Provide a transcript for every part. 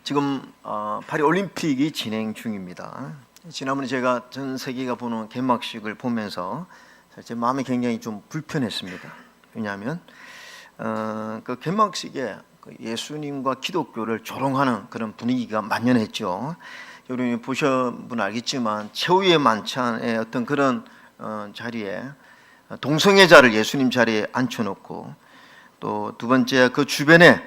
지금 파리 올림픽이 진행 중입니다. 지난번에 제가 전 세계가 보는 개막식을 보면서 제 마음이 굉장히 좀 불편했습니다. 왜냐하면 그 개막식에 예수님과 기독교를 조롱하는 그런 분위기가 만연했죠. 여러분이 보셔본 알겠지만 최후의 만찬의 어떤 그런 자리에 동성애자를 예수님 자리에 앉혀놓고, 또 두 번째 그 주변에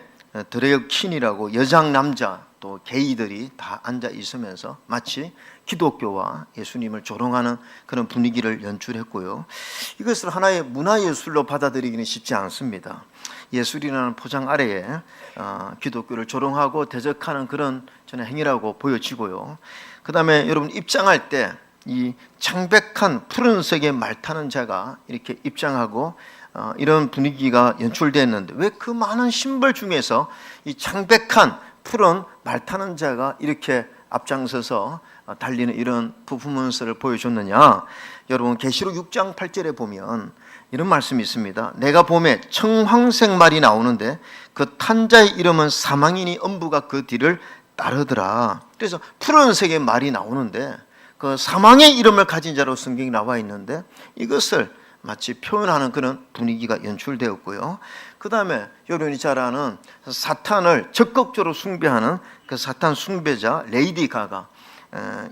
드래그 퀸이라고 여장 남자 또 게이들이 다 앉아 있으면서 마치 기독교와 예수님을 조롱하는 그런 분위기를 연출했고요. 이것을 하나의 문화예술로 받아들이기는 쉽지 않습니다. 예술이라는 포장 아래에 기독교를 조롱하고 대적하는 그런 저는 행위라고 보여지고요. 그 다음에 여러분 입장할 때 이 창백한 푸른색의 말 타는 자가 이렇게 입장하고 이런 분위기가 연출됐는데, 왜 그 많은 심벌 중에서 이 창백한 푸른 말 타는 자가 이렇게 앞장서서 달리는 이런 퍼포먼스를 보여줬느냐? 여러분 계시록 6장 8절에 보면 이런 말씀이 있습니다. 내가 봄에 청황색 말이 나오는데 그 탄 자의 이름은 사망이니 음부가 그 뒤를 따르더라. 그래서 푸른색의 말이 나오는데 그 사망의 이름을 가진 자로 성경이 나와 있는데, 이것을 마치 표현하는 그런 분위기가 연출되었고요. 그 다음에 여러분이 잘 아는 사탄을 적극적으로 숭배하는 그 사탄 숭배자 레이디 가가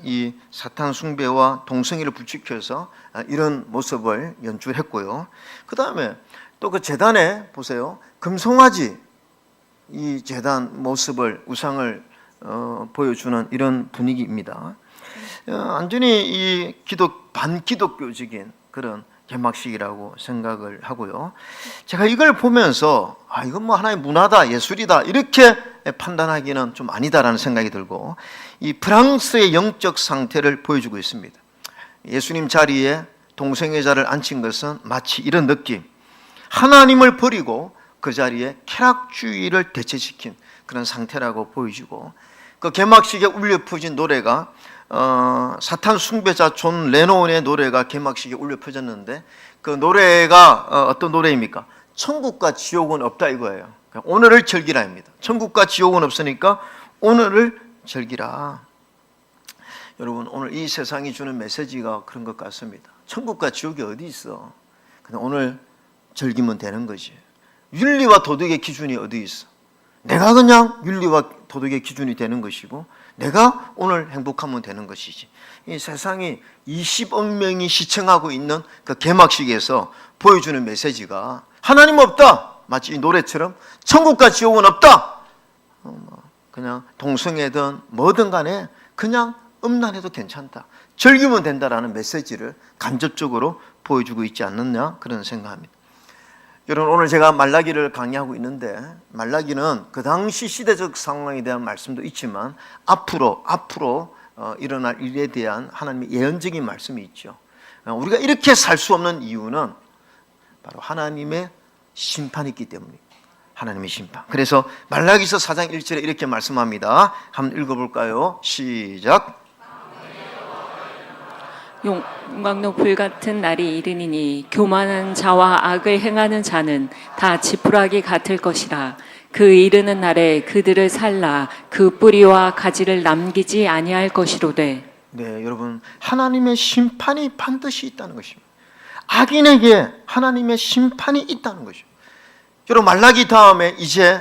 이 사탄 숭배와 동성애를 부추겨서 이런 모습을 연출했고요. 그 다음에 또 그 재단에 보세요. 금송아지 이 재단 모습을 우상을 보여주는 이런 분위기입니다. 완전히 이 반기독교적인 그런 개막식이라고 생각을 하고요. 제가 이걸 보면서 이건 뭐 하나의 문화다, 예술이다 이렇게 판단하기는 좀 아니다라는 생각이 들고, 이 프랑스의 영적 상태를 보여주고 있습니다. 예수님 자리에 동성애자를 앉힌 것은 마치 이런 느낌, 하나님을 버리고 그 자리에 쾌락주의를 대체시킨 그런 상태라고 보여지고, 그 개막식에 울려 퍼진 노래가 사탄 숭배자 존 레논의 노래가 개막식에 울려 퍼졌는데, 그 노래가 어떤 노래입니까? 천국과 지옥은 없다 이거예요. 오늘을 즐기라입니다. 천국과 지옥은 없으니까 오늘을 즐기라. 여러분, 오늘 이 세상이 주는 메시지가 그런 것 같습니다. 천국과 지옥이 어디 있어? 그냥 오늘 즐기면 되는 거지. 윤리와 도덕의 기준이 어디 있어? 내가 그냥 윤리와 도덕의 기준이 되는 것이고 내가 오늘 행복하면 되는 것이지. 이 세상이 20억 명이 시청하고 있는 그 개막식에서 보여주는 메시지가 하나님 없다, 마치 이 노래처럼 천국과 지옥은 없다, 그냥 동성애든 뭐든 간에 그냥 음란해도 괜찮다, 즐기면 된다라는 메시지를 간접적으로 보여주고 있지 않느냐, 그런 생각합니다. 여러분, 오늘 제가 말라기를 강의하고 있는데, 말라기는 그 당시 시대적 상황에 대한 말씀도 있지만 앞으로 일어날 일에 대한 하나님의 예언적인 말씀이 있죠. 우리가 이렇게 살 수 없는 이유는 바로 하나님의 심판이 있기 때문입니다. 하나님의 심판. 그래서 말라기서 4장 1절에 이렇게 말씀합니다. 한번 읽어볼까요? 시작. 용광로 불같은 날이 이르니니 교만한 자와 악을 행하는 자는 다 지푸라기 같을 것이라. 그 이르는 날에 그들을 살라 그 뿌리와 가지를 남기지 아니할 것이로되. 네, 여러분, 하나님의 심판이 반드시 있다는 것입니다. 악인에게 하나님의 심판이 있다는 것입니다. 여러분, 말라기 다음에 이제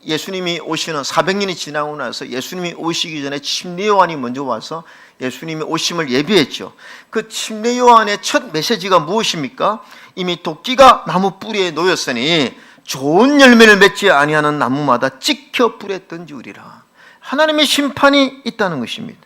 예수님이 오시는 400년이 지나고 나서 예수님이 오시기 전에 침례 요한이 먼저 와서 예수님이 오심을 예비했죠. 그 침례 요한의 첫 메시지가 무엇입니까? 이미 도끼가 나무 뿌리에 놓였으니 좋은 열매를 맺지 아니하는 나무마다 찍혀 불에 던지우리라. 하나님의 심판이 있다는 것입니다.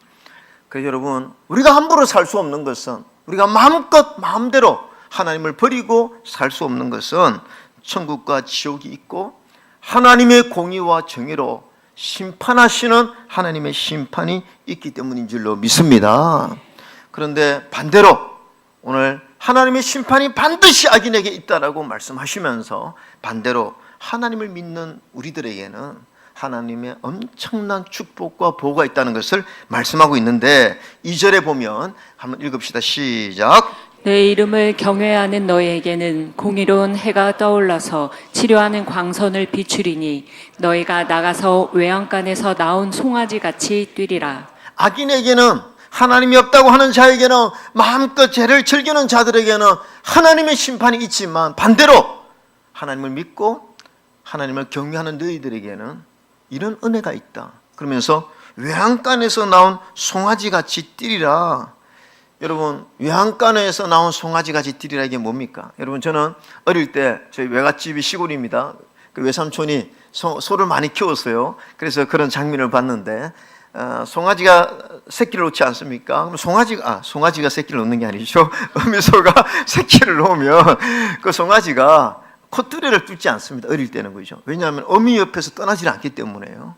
그래서 여러분, 우리가 함부로 살 수 없는 것은, 우리가 마음대로 하나님을 버리고 살 수 없는 것은 천국과 지옥이 있고 하나님의 공의와 정의로 심판하시는 하나님의 심판이 있기 때문인 줄로 믿습니다. 그런데 반대로 오늘 하나님의 심판이 반드시 악인에게 있다라고 말씀하시면서 반대로 하나님을 믿는 우리들에게는 하나님의 엄청난 축복과 보호가 있다는 것을 말씀하고 있는데, 2절에 보면 한번 읽읍시다. 시작. 내 이름을 경외하는 너희에게는 공의로운 해가 떠올라서 치료하는 광선을 비추리니 너희가 나가서 외양간에서 나온 송아지 같이 뛰리라. 악인에게는, 하나님이 없다고 하는 자에게는, 마음껏 죄를 즐기는 자들에게는 하나님의 심판이 있지만, 반대로 하나님을 믿고 하나님을 경외하는 너희들에게는 이런 은혜가 있다. 그러면서 외양간에서 나온 송아지같이 뛰리라. 여러분, 외양간에서 나온 송아지같이 뛰리라, 이게 뭡니까? 여러분, 저는 어릴 때 저희 외갓집이 시골입니다. 그 외삼촌이 소를 많이 키웠어요. 그래서 그런 장면을 봤는데, 송아지가 새끼를 놓지 않습니까? 그럼 송아지가 새끼를 놓는 게 아니죠. 어미소가 새끼를 놓으면 그 송아지가 콧뚜레를 뚫지 않습니다. 어릴 때는, 그죠? 왜냐하면 어미 옆에서 떠나질 않기 때문에요.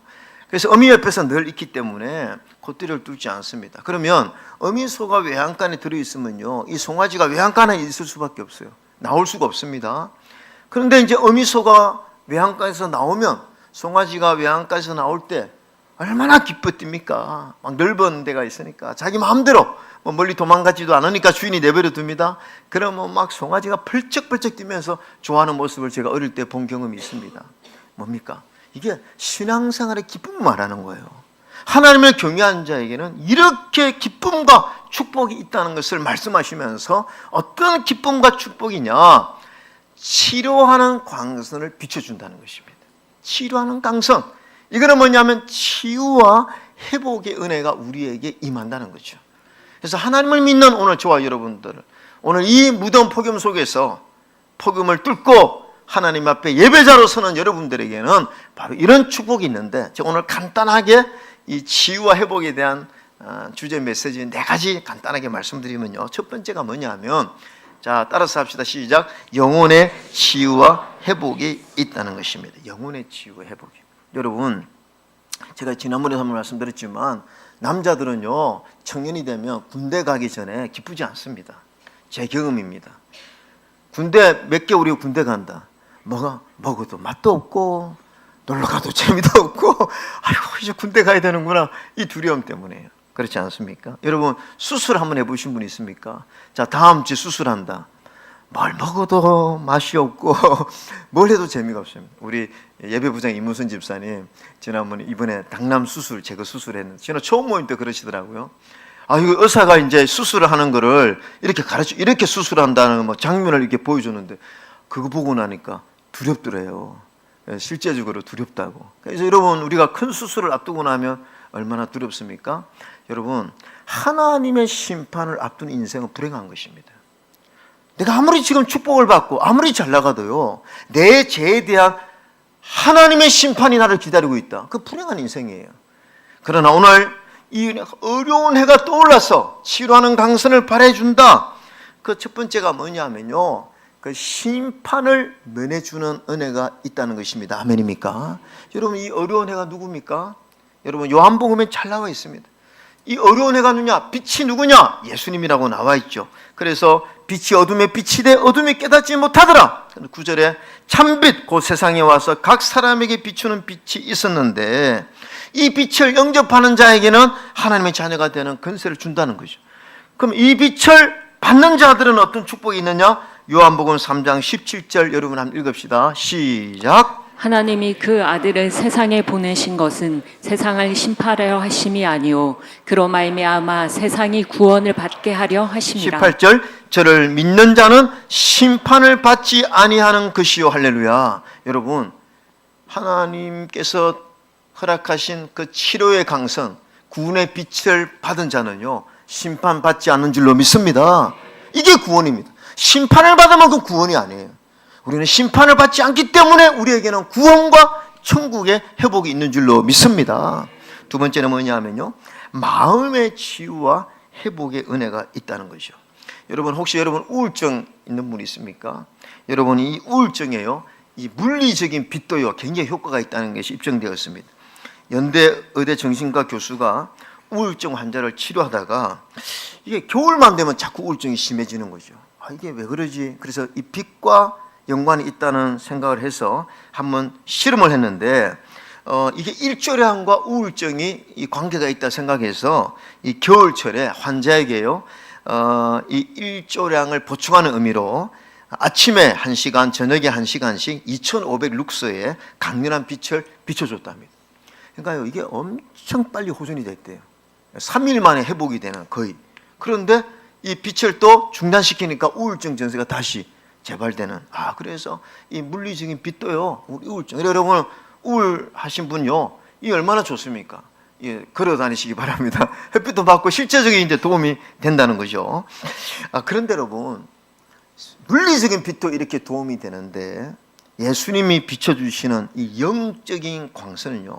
그래서 어미 옆에서 늘 있기 때문에 콧뚜레를 뚫지 않습니다. 그러면 어미소가 외양간에 들어있으면요, 이 송아지가 외양간에 있을 수밖에 없어요. 나올 수가 없습니다. 그런데 이제 어미소가 외양간에서 나오면, 송아지가 외양간에서 나올 때 얼마나 기뻤습니까? 막 넓은 데가 있으니까 자기 마음대로 멀리 도망가지도 않으니까 주인이 내버려 둡니다. 그러면 막 송아지가 펄쩍펄쩍 뛰면서 좋아하는 모습을 제가 어릴 때 본 경험이 있습니다. 뭡니까? 이게 신앙생활의 기쁨을 말하는 거예요. 하나님을 경외하는 자에게는 이렇게 기쁨과 축복이 있다는 것을 말씀하시면서, 어떤 기쁨과 축복이냐? 치료하는 광선을 비춰준다는 것입니다. 치료하는 광선. 이거는 뭐냐면 치유와 회복의 은혜가 우리에게 임한다는 거죠. 그래서 하나님을 믿는 오늘 저와 여러분들, 오늘 이 무덤 폭염 속에서 폭염을 뚫고 하나님 앞에 예배자로 서는 여러분들에게는 바로 이런 축복이 있는데, 제가 오늘 간단하게 이 치유와 회복에 대한 주제 메시지 4가지 간단하게 말씀드리면요, 첫 번째가 뭐냐면, 자, 따라서 합시다. 시작. 영혼의 치유와 회복이 있다는 것입니다. 영혼의 치유와 회복이. 여러분, 제가 지난번에 한번 말씀드렸지만, 남자들은요, 청년이 되면 군대 가기 전에 기쁘지 않습니다. 제 경험입니다. 군대 몇 개월이고 군대 간다. 먹어도 맛도 없고, 놀러 가도 재미도 없고, 아이고, 이제 군대 가야 되는구나. 이 두려움 때문에요. 그렇지 않습니까? 여러분, 수술 한번 해보신 분 있습니까? 자, 다음 주 수술한다. 뭘 먹어도 맛이 없고 뭘 해도 재미가 없습니다. 우리 예배부장 이문선 집사님 지난번에 이번에 당남 수술 제거 수술했는데, 저는 처음 모임 때 그러시더라고요. 이거 의사가 이제 수술을 하는 거를 이렇게 이렇게 수술한다는 뭐 장면을 이렇게 보여줬는데, 그거 보고 나니까 두렵더래요. 실제적으로 두렵다고. 그래서 여러분, 우리가 큰 수술을 앞두고 나면 얼마나 두렵습니까? 여러분, 하나님의 심판을 앞둔 인생은 불행한 것입니다. 내가 아무리 지금 축복을 받고 아무리 잘 나가도요, 내 죄에 대한 하나님의 심판이 나를 기다리고 있다. 그 불행한 인생이에요. 그러나 오늘 이 어려운 해가 떠올라서 치료하는 강선을 발해준다. 그 첫 번째가 뭐냐면요, 그 심판을 면해주는 은혜가 있다는 것입니다. 아멘입니까? 여러분, 이 어려운 해가 누굽니까? 여러분, 요한복음에 잘 나와 있습니다. 이 어려운 해가 누구냐? 빛이 누구냐? 예수님이라고 나와 있죠. 그래서 빛이 어둠에 비치되 어둠이 깨닫지 못하더라. 9절에 참빛 곧 세상에 와서 각 사람에게 비추는 빛이 있었는데, 이 빛을 영접하는 자에게는 하나님의 자녀가 되는 권세를 준다는 거죠. 그럼 이 빛을 받는 자들은 어떤 축복이 있느냐? 요한복음 3장 17절 여러분 한번 읽읍시다. 시작. 하나님이 그 아들을 세상에 보내신 것은 세상을 심판하려 하심이 아니요 그로 말미암아 세상이 구원을 받게 하려 하심이라. 18절 저를 믿는 자는 심판을 받지 아니하는 것이요. 할렐루야. 여러분, 하나님께서 허락하신 그 치료의 강선, 구원의 빛을 받은 자는요, 심판받지 않는 줄로 믿습니다. 이게 구원입니다. 심판을 받으면 그 구원이 아니에요. 우리는 심판을 받지 않기 때문에 우리에게는 구원과 천국의 회복이 있는 줄로 믿습니다. 두 번째는 뭐냐면요, 마음의 치유와 회복의 은혜가 있다는 것이죠. 여러분, 혹시 여러분 우울증 있는 분 있습니까? 여러분, 이 우울증에요, 이 물리적인 빛도요 굉장히 효과가 있다는 것이 입증되었습니다. 연대 의대 정신과 교수가 우울증 환자를 치료하다가 이게 겨울만 되면 자꾸 우울증이 심해지는 거죠. 이게 왜 그러지? 그래서 이 빛과 연관이 있다는 생각을 해서 한번 실험을 했는데, 이게 일조량과 우울증이 이 관계가 있다 생각해서 이 겨울철에 환자에게요, 이 일조량을 보충하는 의미로 아침에 1시간, 저녁에 1시간씩 2500 룩스의 강렬한 빛을 비춰줬답니다. 그러니까요, 이게 엄청 빨리 호전이 됐대요. 3일 만에 회복이 되는 거의. 그런데 이 빛을 또 중단시키니까 우울증 증세가 다시 재발되는. 그래서 이 물리적인 빛도요, 우리 우울증. 여러분, 우울하신 분요, 이 얼마나 좋습니까? 예, 걸어 다니시기 바랍니다. 햇빛도 받고 실제적인 이제 도움이 된다는 거죠. 그런데 여러분, 물리적인 빛도 이렇게 도움이 되는데 예수님이 비춰주시는 이 영적인 광선은요,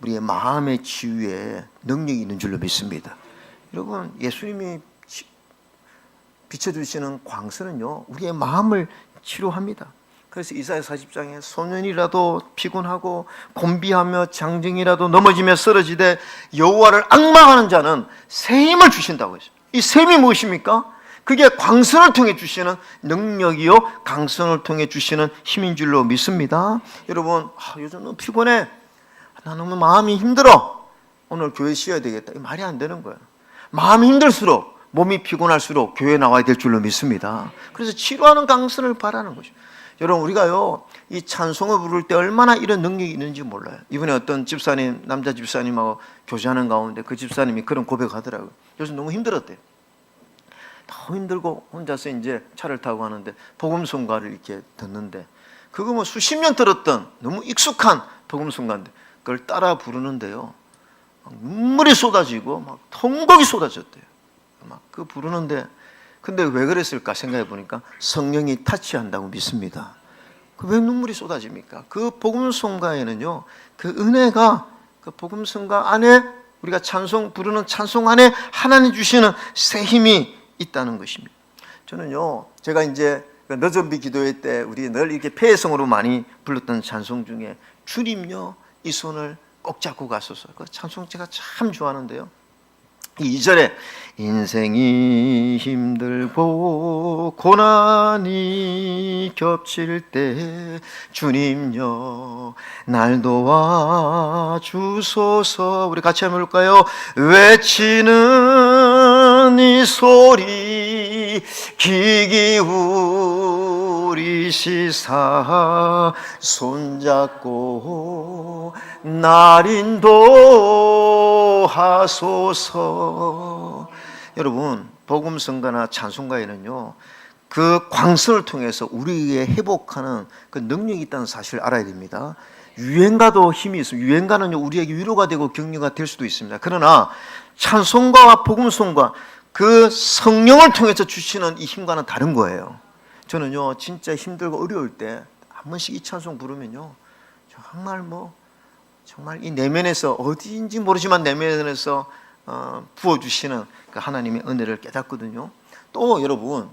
우리의 마음의 치유에 능력이 있는 줄로 믿습니다. 여러분, 예수님이 비춰주시는 광선은요, 우리의 마음을 치료합니다. 그래서 이사야 40장에 소년이라도 피곤하고 곤비하며 장정이라도 넘어지며 쓰러지되 여호와를 앙망하는 자는 새 힘을 주신다고 했어요. 이 새 힘이 무엇입니까? 그게 광선을 통해 주시는 능력이요, 강선을 통해 주시는 힘인 줄로 믿습니다. 여러분, 요즘 너무 피곤해, 나 너무 마음이 힘들어, 오늘 교회 쉬어야 되겠다, 이 말이 안 되는 거예요. 마음이 힘들수록, 몸이 피곤할수록 교회에 나와야 될 줄로 믿습니다. 그래서 치료하는 강선을 바라는 것이죠. 여러분, 우리가요, 이 찬송을 부를 때 얼마나 이런 능력이 있는지 몰라요. 이번에 어떤 집사님, 남자 집사님하고 교제하는 가운데 그 집사님이 그런 고백하더라고요. 요즘 너무 힘들었대요. 너무 힘들고 혼자서 이제 차를 타고 가는데 복음송가를 이렇게 듣는데, 그거 뭐 수십 년 들었던 너무 익숙한 복음송가인데 그걸 따라 부르는데요, 막 눈물이 쏟아지고 막 통곡이 쏟아졌대요. 막 그 부르는데, 근데 왜 그랬을까 생각해 보니까 성령이 타치한다고 믿습니다. 왜 눈물이 쏟아집니까? 그 복음송가에는요, 그 은혜가, 그 복음송가 안에, 우리가 찬송 부르는 찬송 안에 하나님 주시는 새 힘이 있다는 것입니다. 저는요, 제가 이제 너전비 기도회 때 우리 늘 이렇게 폐성으로 많이 불렀던 찬송 중에 주님요, 이 손을 꼭 잡고 가소서, 그 찬송 제가 참 좋아하는데요, 이 2절에 인생이 힘들고 고난이 겹칠 때 주님여 날 도와주소서, 우리 같이 한번 볼까요? 외치는 이 소리 귀 기울이시사 손잡고 날 인도하소서. 여러분, 복음성가나 찬송가에는요, 그 광선을 통해서 우리에게 회복하는 그 능력이 있다는 사실을 알아야 됩니다. 유행가도 힘이 있습니다. 유행가는 우리에게 위로가 되고 격려가 될 수도 있습니다. 그러나 찬송가와 복음성가, 그 성령을 통해서 주시는 이 힘과는 다른 거예요. 저는요, 진짜 힘들고 어려울 때 한 번씩 이 찬송 부르면요, 정말 이 내면에서, 어디인지 모르지만 내면에서 부어주시는 그 하나님의 은혜를 깨닫거든요. 또 여러분,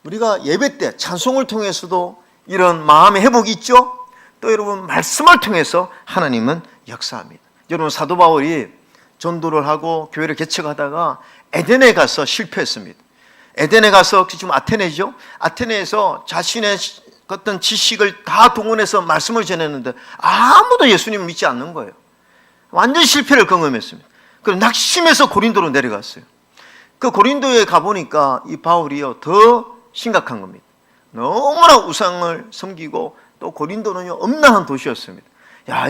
우리가 예배 때 찬송을 통해서도 이런 마음의 회복이 있죠. 또 여러분, 말씀을 통해서 하나님은 역사합니다. 여러분, 사도 바울이 전도를 하고 교회를 개척하다가 에덴에 가서 실패했습니다. 에덴에 가서, 지금 아테네죠, 아테네에서 자신의 어떤 지식을 다 동원해서 말씀을 전했는데 아무도 예수님을 믿지 않는 거예요. 완전 실패를 경험했습니다. 그럼 낙심해서 고린도로 내려갔어요. 그 고린도에 가보니까 이 바울이요, 더 심각한 겁니다. 너무나 우상을 섬기고, 또 고린도는요, 엄난한 도시였습니다.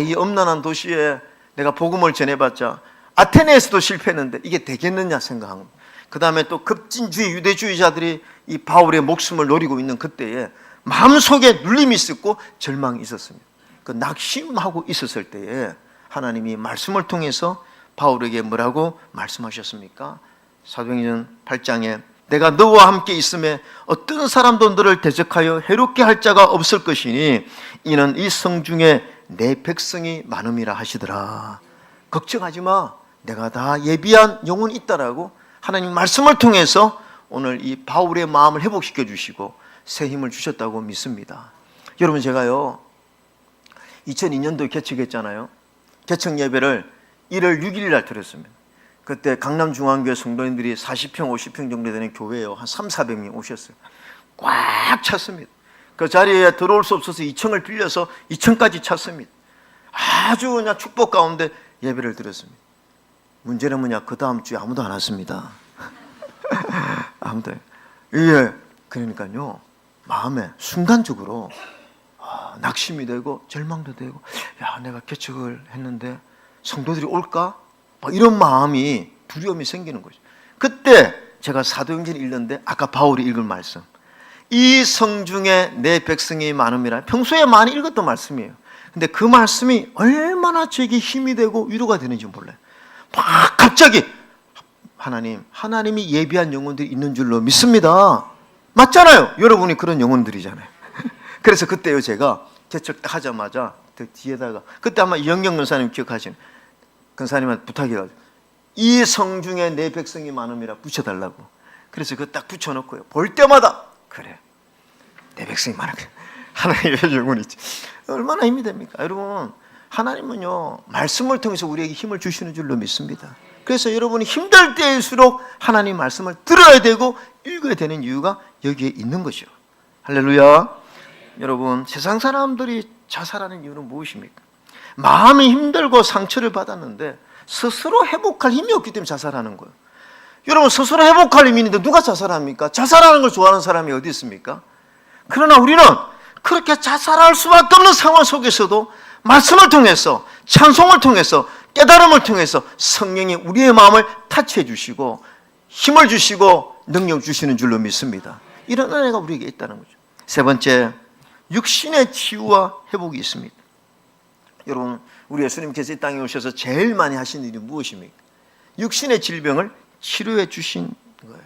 이 엄난한 도시에 내가 복음을 전해봤자 아테네에서도 실패했는데 이게 되겠느냐 생각한 겁니다. 그 다음에 또 급진주의 유대주의자들이 이 바울의 목숨을 노리고 있는 그때에 마음속에 눌림이 있었고 절망이 있었습니다. 그 낙심하고 있었을 때에 하나님이 말씀을 통해서 바울에게 뭐라고 말씀하셨습니까? 사도행전 8장에 내가 너와 함께 있음에 어떤 사람도 너를 대적하여 해롭게 할 자가 없을 것이니 이는 이 성중에 내 백성이 많음이라 하시더라. 걱정하지 마, 내가 다 예비한 영혼이 있다라고 하나님 말씀을 통해서 오늘 이 바울의 마음을 회복시켜 주시고 새 힘을 주셨다고 믿습니다. 여러분, 제가요 2002년도에 개척했잖아요. 개척 예배를 1월 6일 날 드렸습니다. 그때 강남중앙교회 성도님들이 40평 50평 정도 되는 교회예요. 한 300~400명 오셨어요. 꽉 찼습니다. 그 자리에 들어올 수 없어서 2층을 빌려서 2층까지 찼습니다. 아주 그냥 축복 가운데 예배를 드렸습니다. 문제는 뭐냐, 그 다음 주에 아무도 안 왔습니다. 아무튼 이게 그러니까요 마음에 순간적으로 낙심이 되고 절망도 되고 야 내가 개척을 했는데 성도들이 올까? 막 이런 마음이 두려움이 생기는 거죠. 그때 제가 사도행전 읽는데 아까 바울이 읽은 말씀 이 성중에 내 백성이 많음이라 평소에 많이 읽었던 말씀이에요. 근데 그 말씀이 얼마나 제게 힘이 되고 위로가 되는지 몰라요. 막 갑자기 하나님이 예비한 영혼들이 있는 줄로 믿습니다. 맞잖아요. 여러분이 그런 영혼들이잖아요. 그래서 그때요 제가 개척 딱 하자마자 그 뒤에다가 그때 아마 이영경 권사님 기억하시는 권사님한테 부탁해가지고 이 성중에 내 백성이 많음이라 붙여달라고. 그래서 그거 딱 붙여놓고요 볼 때마다 그래 내 백성이 많아 하나님의 영혼이 있지. 얼마나 힘이 됩니까? 여러분 하나님은요 말씀을 통해서 우리에게 힘을 주시는 줄로 믿습니다. 그래서 여러분이 힘들 때일수록 하나님 말씀을 들어야 되고 읽어야 되는 이유가 여기에 있는 것이요. 할렐루야. 여러분 세상 사람들이 자살하는 이유는 무엇입니까? 마음이 힘들고 상처를 받았는데 스스로 회복할 힘이 없기 때문에 자살하는 거예요. 여러분 스스로 회복할 힘이 있는데 누가 자살합니까? 자살하는 걸 좋아하는 사람이 어디 있습니까? 그러나 우리는 그렇게 자살할 수밖에 없는 상황 속에서도 말씀을 통해서 찬송을 통해서 깨달음을 통해서 성령이 우리의 마음을 타치해 주시고 힘을 주시고 능력 주시는 줄로 믿습니다. 이런 은혜가 우리에게 있다는 거죠. 세 번째, 육신의 치유와 회복이 있습니다. 여러분 우리 예수님께서 이 땅에 오셔서 제일 많이 하신 일이 무엇입니까? 육신의 질병을 치료해 주신 거예요.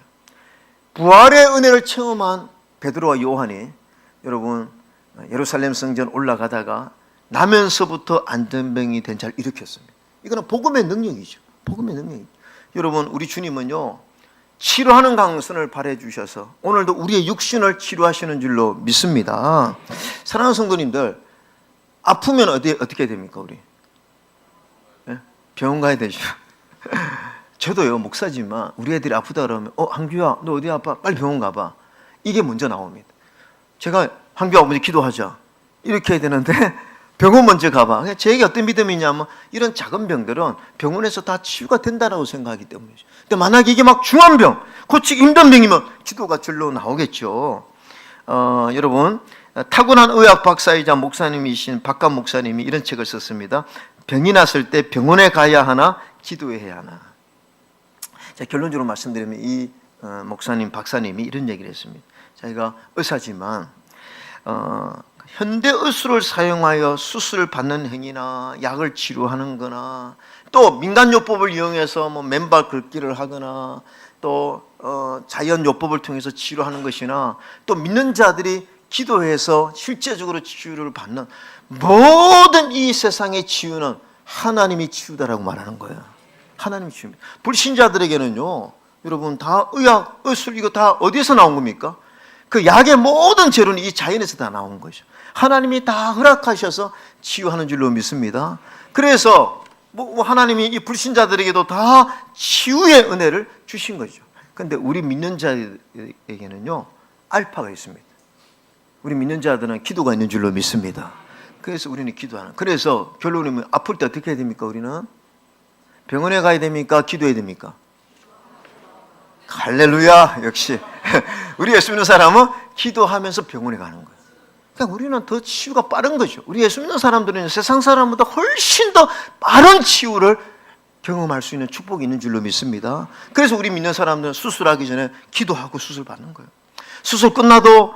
부활의 은혜를 체험한 베드로와 요한이 여러분 예루살렘 성전 올라가다가 나면서부터 안전병이 된 자를 일으켰습니다. 이거는 복음의 능력이죠. 복음의 능력이죠. 여러분 우리 주님은요 치료하는 강선을 발해 주셔서 오늘도 우리의 육신을 치료하시는 줄로 믿습니다. 사랑하는 성도님들 아프면 어떻게 됩니까 우리? 네? 병원 가야 되죠. 저도요 목사지만 우리 애들이 아프다 그러면 한규야 너 어디 아파? 빨리 병원 가봐. 이게 먼저 나옵니다. 제가 한규야 먼저 기도하자 이렇게 해야 되는데 병원 먼저 가봐. 제게 어떤 믿음이냐면 이런 작은 병들은 병원에서 다 치유가 된다고 생각하기 때문이죠. 근데 만약에 이게 막 중한 병, 고치기 힘든 병이면 기도가 절로 나오겠죠. 여러분 타고난 의학 박사이자 목사님이신 박감 목사님이 이런 책을 썼습니다. 병이 났을 때 병원에 가야 하나 기도해야 하나. 자, 결론적으로 말씀드리면 이 목사님 박사님이 이런 얘기를 했습니다. 자기가 의사지만 현대 의술을 사용하여 수술을 받는 행위나 약을 치료하는 거나 또 민간요법을 이용해서 뭐 맨발 긁기를 하거나 또 자연요법을 통해서 치료하는 것이나 또 믿는 자들이 기도해서 실제적으로 치유를 받는 모든 이 세상의 치유는 하나님이 치유다라고 말하는 거예요. 하나님이 치유입니다. 불신자들에게는요 여러분 다 의학, 의술 이거 다 어디에서 나온 겁니까? 그 약의 모든 재료는 이 자연에서 다 나온 거죠. 하나님이 다 허락하셔서 치유하는 줄로 믿습니다. 그래서 하나님이 이 불신자들에게도 다 치유의 은혜를 주신 거죠. 그런데 우리 믿는 자에게는요 알파가 있습니다. 우리 믿는 자들은 기도가 있는 줄로 믿습니다. 그래서 우리는 기도하는. 그래서 결론이면 아플 때 어떻게 해야 됩니까? 우리는 병원에 가야 됩니까? 기도해야 됩니까? 할렐루야. 역시 우리 예수 믿는 사람은 기도하면서 병원에 가는 거예요. 그러니까 우리는 더 치유가 빠른 거죠. 우리 예수 믿는 사람들은 세상 사람보다 훨씬 더 빠른 치유를 경험할 수 있는 축복이 있는 줄로 믿습니다. 그래서 우리 믿는 사람들은 수술하기 전에 기도하고 수술 받는 거예요. 수술 끝나도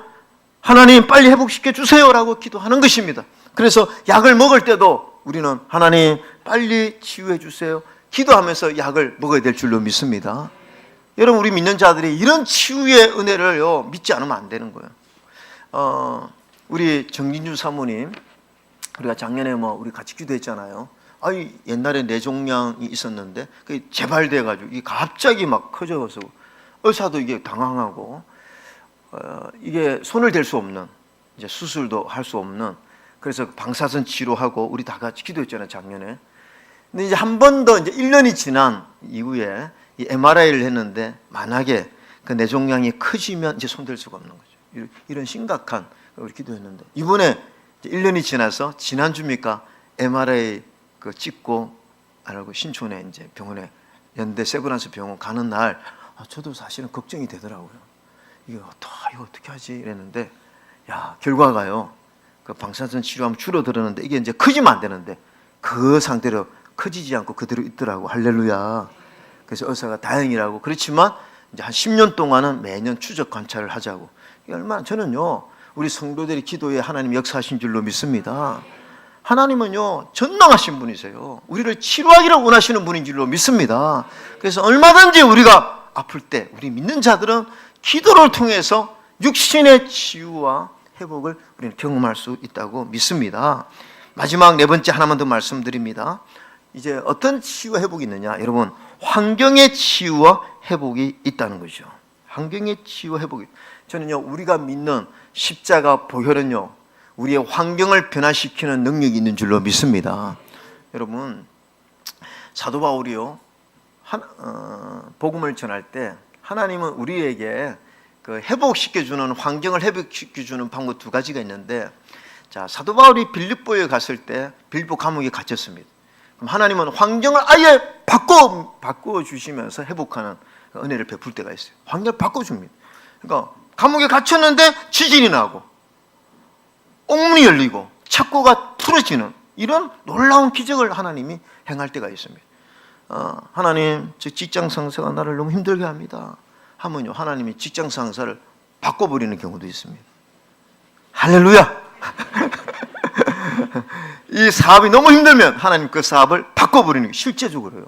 하나님 빨리 회복시켜 주세요라고 기도하는 것입니다. 그래서 약을 먹을 때도 우리는 하나님 빨리 치유해 주세요 기도하면서 약을 먹어야 될 줄로 믿습니다. 여러분 우리 믿는 자들이 이런 치유의 은혜를 믿지 않으면 안 되는 거예요. 우리 정진주 사모님 우리가 작년에 우리 같이 기도했잖아요. 옛날에 뇌종양이 있었는데 그게 재발돼 가지고 이게 갑자기 막 커져서 의사도 이게 당황하고 이게 손을 댈 수 없는 이제 수술도 할 수 없는 그래서 방사선 치료하고 우리 다 같이 기도했잖아요 작년에. 근데 이제 한 번 더 이제 1년이 지난 이후에 이 MRI를 했는데 만약에 그 뇌종양이 커지면 이제 손댈 수가 없는 거죠. 이런 심각한 우리 기도했는데 이번에 1년이 지나서 지난주입니까 MRI 그 찍고 알고 신촌에 이제 병원에 연대 세브란스 병원 가는 날 저도 사실은 걱정이 되더라고요. 이거 어떻게 하지 이랬는데, 야, 결과가요, 그 방사선 치료하면 줄어들었는데 이게 이제 커지면 안 되는데 그 상태로 커지지 않고 그대로 있더라고. 할렐루야. 그래서 의사가 다행이라고. 그렇지만 이제 한 10년 동안은 매년 추적 관찰을 하자고. 이게 얼마나, 저는요, 우리 성도들이 기도에 하나님 역사하신 줄로 믿습니다. 하나님은요, 전능하신 분이세요. 우리를 치료하기를 원하시는 분인 줄로 믿습니다. 그래서 얼마든지 우리가 아플 때 우리 믿는 자들은 기도를 통해서 육신의 치유와 회복을 우리는 경험할 수 있다고 믿습니다. 마지막 네 번째 하나만 더 말씀드립니다. 이제 어떤 치유와 회복이 있느냐? 여러분, 환경의 치유와 회복이 있다는 거죠. 환경의 치유와 회복이. 저는요, 우리가 믿는 십자가 보혈은요, 우리의 환경을 변화시키는 능력이 있는 줄로 믿습니다. 여러분, 사도 바울이요, 복음을 전할 때 하나님은 우리에게 그 회복시켜주는, 환경을 회복시켜주는 방법 두 가지가 있는데, 자, 사도 바울이 빌립보에 갔을 때 빌립보 감옥에 갇혔습니다. 그럼 하나님은 환경을 아예 바꿔주시면서 회복하는 은혜를 베풀 때가 있어요. 환경을 바꿔줍니다. 그러니까 감옥에 갇혔는데 지진이 나고 옥문이 열리고 착고가 풀어지는 이런 놀라운 기적을 하나님이 행할 때가 있습니다. 하나님, 저 직장 상사가 나를 너무 힘들게 합니다 하면요, 하나님이 직장 상사를 바꿔버리는 경우도 있습니다. 할렐루야. 이 사업이 너무 힘들면 하나님 그 사업을 바꿔버리는 게 실제적으로요.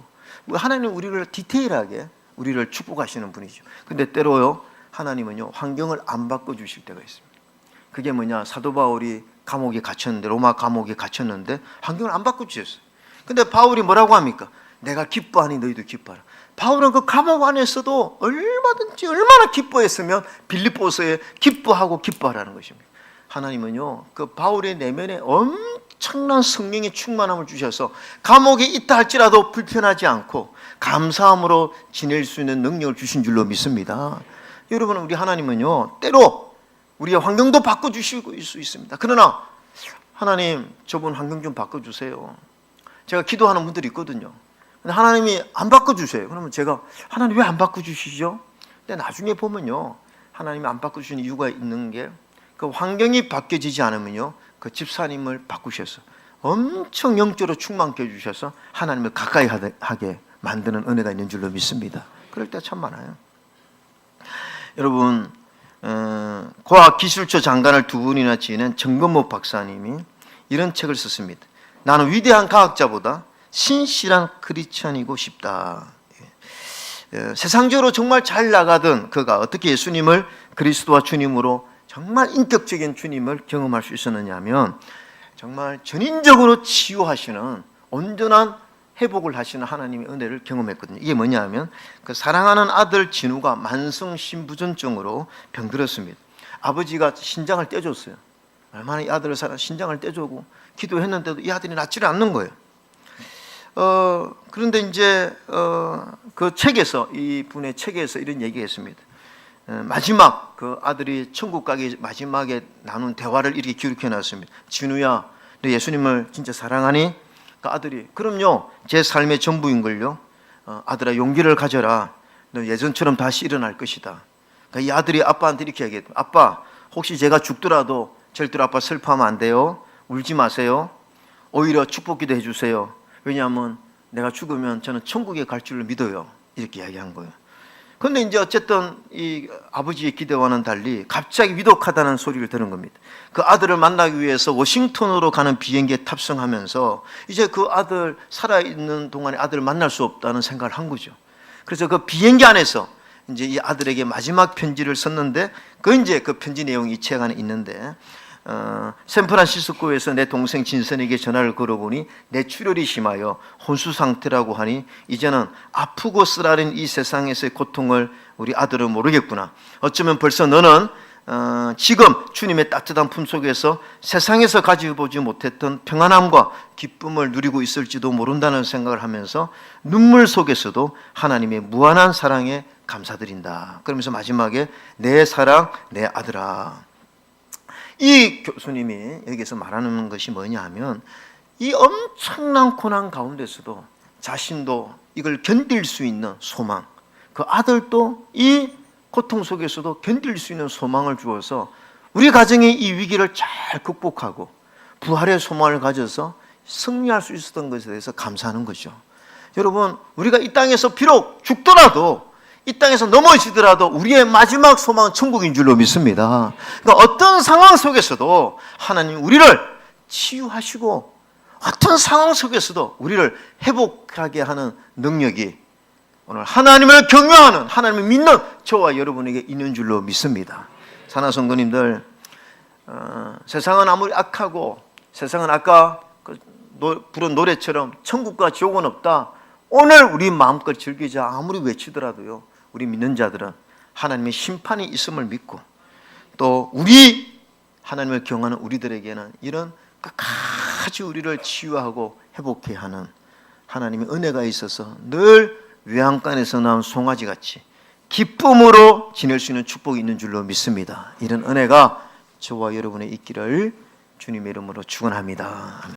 하나님은 우리를 디테일하게 우리를 축복하시는 분이죠. 근데 때로요, 하나님은요, 환경을 안 바꿔주실 때가 있습니다. 그게 뭐냐? 사도 바울이 감옥에 갇혔는데, 로마 감옥에 갇혔는데 환경을 안 바꿔주셨어요. 근데 바울이 뭐라고 합니까? 내가 기뻐하니 너희도 기뻐하라. 바울은 그 감옥 안에서도 얼마든지 얼마나 기뻐했으면 빌립보서에 기뻐하고 기뻐하라는 것입니다. 하나님은요, 그 바울의 내면에 엄청난 성령의 충만함을 주셔서 감옥에 있다 할지라도 불편하지 않고 감사함으로 지낼 수 있는 능력을 주신 줄로 믿습니다. 여러분, 우리 하나님은요, 때로 우리의 환경도 바꿔주실 수 있습니다. 그러나 하나님, 저분 환경 좀 바꿔주세요. 제가 기도하는 분들이 있거든요. 근데 하나님이 안 바꿔주세요. 그러면 제가, 하나님 왜 안 바꿔주시죠? 근데 나중에 보면요, 하나님이 안 바꿔주시는 이유가 있는 게, 그 환경이 바뀌어지지 않으면요, 그 집사님을 바꾸셔서 엄청 영적으로 충만케 해주셔서 하나님을 가까이 하게 만드는 은혜가 있는 줄로 믿습니다. 그럴 때 참 많아요. 여러분, 과학기술처 장관을 두 분이나 지낸 정건모 박사님이 이런 책을 썼습니다. 나는 위대한 과학자보다 신실한 크리스천이고 싶다. 세상적으로 정말 잘 나가던 그가 어떻게 예수님을 그리스도와 주님으로 정말 인격적인 주님을 경험할 수 있었느냐 하면, 정말 전인적으로 치유하시는, 온전한 회복을 하시는 하나님의 은혜를 경험했거든요. 이게 뭐냐 하면, 그 사랑하는 아들 진우가 만성 신부전증으로 병들었습니다. 아버지가 신장을 떼줬어요. 얼마나 이 아들을 사랑, 신장을 떼주고 기도했는데도 이 아들이 낫지를 않는 거예요. 그런데 이제 그 책에서, 이 분의 책에서 이런 얘기했습니다. 마지막 그 아들이 천국 가기 마지막에 나눈 대화를 이렇게 기록해 놨습니다. 진우야, 너 예수님을 진짜 사랑하니? 그 아들이, 그럼요, 제 삶의 전부인걸요. 아들아, 용기를 가져라. 너 예전처럼 다시 일어날 것이다. 그러니까 이 아들이 아빠한테 이렇게 얘기했다. 아빠, 혹시 제가 죽더라도 절대로 아빠 슬퍼하면 안 돼요. 울지 마세요. 오히려 축복기도 해주세요. 왜냐하면 내가 죽으면 저는 천국에 갈 줄을 믿어요. 이렇게 이야기한 거예요. 그런데 이제 어쨌든 이 아버지의 기대와는 달리 갑자기 위독하다는 소리를 들은 겁니다. 그 아들을 만나기 위해서 워싱턴으로 가는 비행기에 탑승하면서 이제 그 아들, 살아있는 동안에 아들을 만날 수 없다는 생각을 한 거죠. 그래서 그 비행기 안에서 이제 이 아들에게 마지막 편지를 썼는데, 이제 그 편지 내용이 이 책 안에 있는데, 샌프란시스코에서 내 동생 진선에게 전화를 걸어보니 뇌출혈이 심하여 혼수 상태라고 하니 이제는 아프고 쓰라린 이 세상에서의 고통을 우리 아들은 모르겠구나. 어쩌면 벌써 너는 지금 주님의 따뜻한 품속에서 세상에서 가져보지 못했던 평안함과 기쁨을 누리고 있을지도 모른다는 생각을 하면서 눈물 속에서도 하나님의 무한한 사랑에 감사드린다. 그러면서 마지막에 내 사랑 내 아들아. 이 교수님이 여기서 말하는 것이 뭐냐 하면, 이 엄청난 고난 가운데서도 자신도 이걸 견딜 수 있는 소망, 그 아들도 이 고통 속에서도 견딜 수 있는 소망을 주어서 우리 가정이 이 위기를 잘 극복하고 부활의 소망을 가져서 승리할 수 있었던 것에 대해서 감사하는 거죠. 여러분, 우리가 이 땅에서 비록 죽더라도, 이 땅에서 넘어지더라도 우리의 마지막 소망은 천국인 줄로 믿습니다. 그러니까 어떤 상황 속에서도 하나님 우리를 치유하시고 어떤 상황 속에서도 우리를 회복하게 하는 능력이 오늘 하나님을 경외하는, 하나님을 믿는 저와 여러분에게 있는 줄로 믿습니다. 사랑하는 성도님들, 세상은 아무리 악하고 세상은 아까 부른 노래처럼 천국과 지옥은 없다. 오늘 우리 마음껏 즐기자 아무리 외치더라도요, 우리 믿는 자들은 하나님의 심판이 있음을 믿고 또 우리 하나님을 경외하는 우리들에게는 이런 끝까지 우리를 치유하고 회복해 하는 하나님의 은혜가 있어서 늘 외양간에서 나온 송아지같이 기쁨으로 지낼 수 있는 축복이 있는 줄로 믿습니다. 이런 은혜가 저와 여러분의 있기를 주님의 이름으로 축원합니다. 아멘.